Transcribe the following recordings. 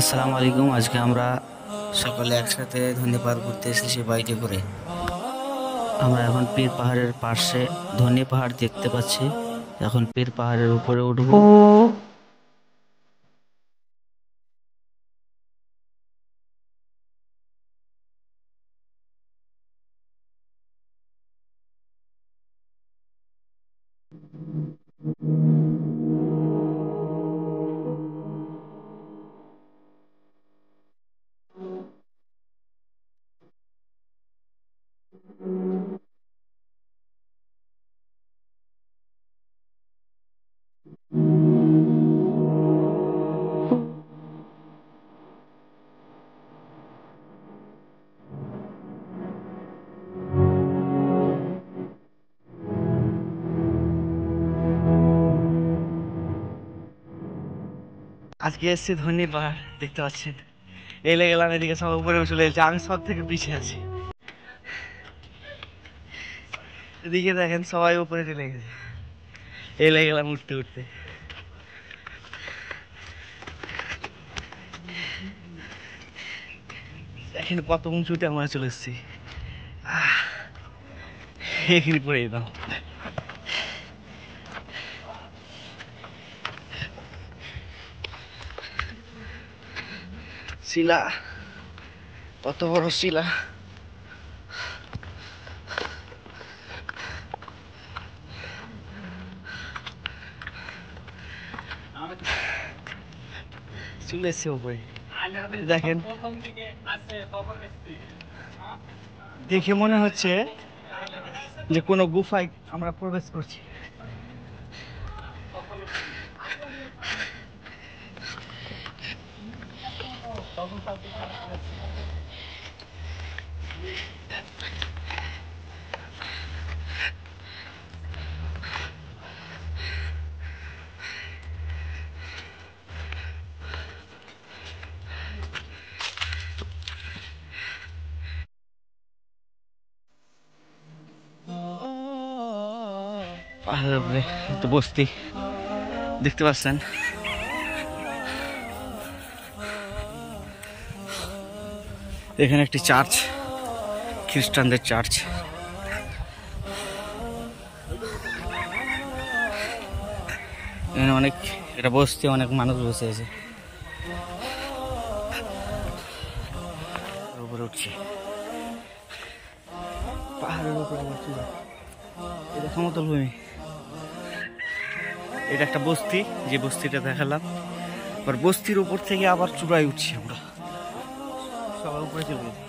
আসসালামু আলাইকুম। আজকে আমরা সকলে একসাথে ধনে পাহাড় ঘুরতে এসেছি বাইকে করে। আমরা এখন পীর পাহাড়ের পাশে ধনে পাহাড় দেখতে পাচ্ছি। এখন পীর পাহাড়ের উপরে উঠবো। আজকে এসেছি ধনে পাহাড় দেখতে পাচ্ছেন। এলে গেলাম, এদিকে সব উপরে চলে এসেছে, আমি সব থেকে পিছিয়ে আছি। এদিকে দেখেন সবাই উপরে চলে গেছে, এলে গেলাম উঠতে উঠতে। দেখেন কত উঁচুতে আমরা চলে এসেছি। এখানে পড়ে যেতাম। শিলা, কত বড় শিলা! চলে এসছে উপরে, দেখেন। দেখে মনে হচ্ছে যে কোনো গুফায় আমরা প্রবেশ করছি। পাহাড়ের উপরে একটা বস্তি দেখতে পাচ্ছেন। এখানে একটি চার্চ, খ্রিস্টানদের চার্চ। এখানে অনেক, এটা বস্তি, অনেক মানুষ বসে আছে। উপরে উঠছি, পাহাড়ের উপরে আবার চূড়া। এটা সমতল ভূমি। এটা একটা বস্তি, যে বস্তিটা দেখালাম। এবার বস্তির উপর থেকে আবার চূড়ায় উঠছি আমরা, সবাই উপরে চলে গেছি।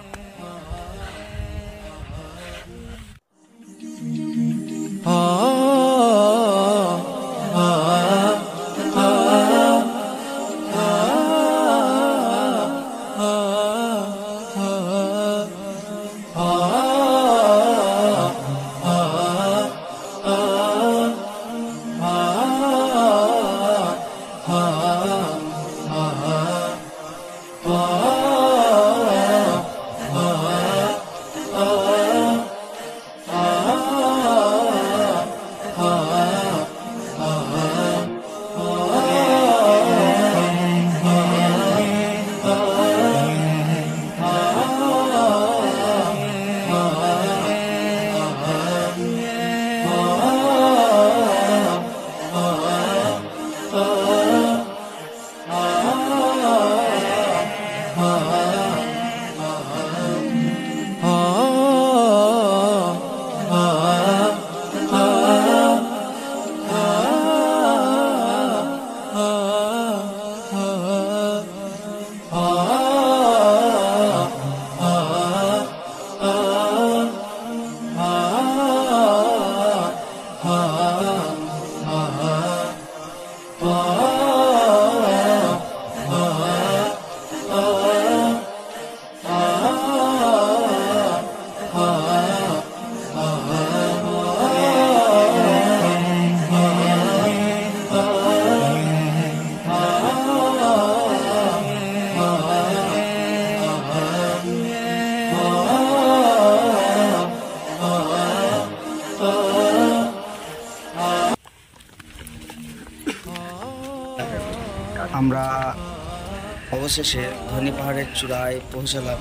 অবশেষে ধনী পাহাড়ের চূড়ায় পৌঁছালাম।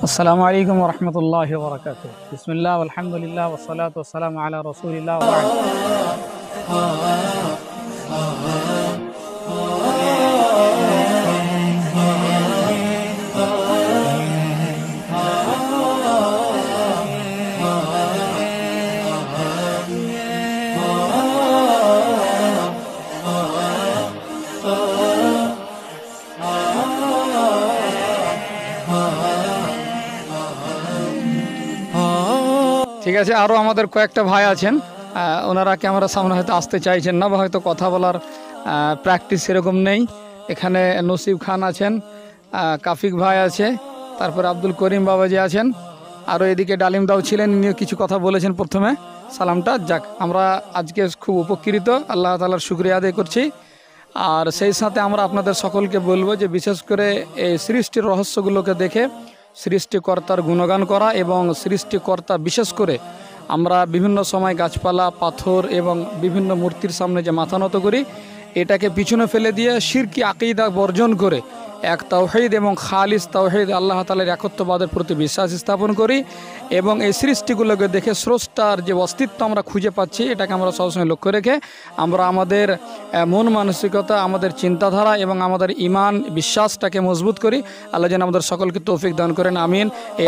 আসসালামু আলাইকুম ওয়া রাহমাতুল্লাহি ওয়া বারাকাতুহু। বিসমিল্লাহ ওয়াল হামদুলিল্লাহ ওয়াস সালাতু ওয়াস সালামু আলা রাসূলিল্লাহ ওয়া বা'দ। ঠিক আছে, আরও আমাদের কয়েকটা ভাই আছেন, ওনারা ক্যামেরার সামনে হয়তো আসতে চাইছেন না বা হয়তো কথা বলার প্র্যাকটিস সেরকম নেই। এখানে নসিব খান আছেন, কাফিক ভাই আছে, তারপরে আব্দুল করিম বাবাজি আছেন, আরও এদিকে ডালিম দাও ছিলেন, ইনিও কিছু কথা বলেছেন প্রথমে সালামটা। যাক, আমরা আজকে খুব উপকৃত, আল্লাহ তাআলার শুকরিয়া আদায় করছি। আর সেই সাথে আমরা আপনাদের সকলকে বলবো যে বিশেষ করে এই সৃষ্টির রহস্যগুলোকে দেখে সৃষ্টিকর্তার গুণগান করা এবং সৃষ্টিকর্তা বিশেষ করে আমরা বিভিন্ন সময় গাছপালা, পাথর এবং বিভিন্ন মূর্তির সামনে যে মাথা নত করি, এটাকে পিছনে ফেলে দিয়ে শিরকি আকীদা বর্জন করে এক তাওহীদ এবং খালিস তাওহীদ আল্লাহ তাআলার একত্ববাদের প্রতি বিশ্বাস স্থাপন করি এবং এই সৃষ্টিগুলোকে দেখে স্রষ্টার যে অস্তিত্ব আমরা খুঁজে পাচ্ছি এটাকে আমরা সবসময় লক্ষ্য রেখে আমরা আমাদের মন মানসিকতা, আমাদের চিন্তাধারা এবং আমাদের ঈমান বিশ্বাসটাকে মজবুত করি। আল্লাহ যেন আমাদের সকলকে তৌফিক দান করেন, আমিন। এই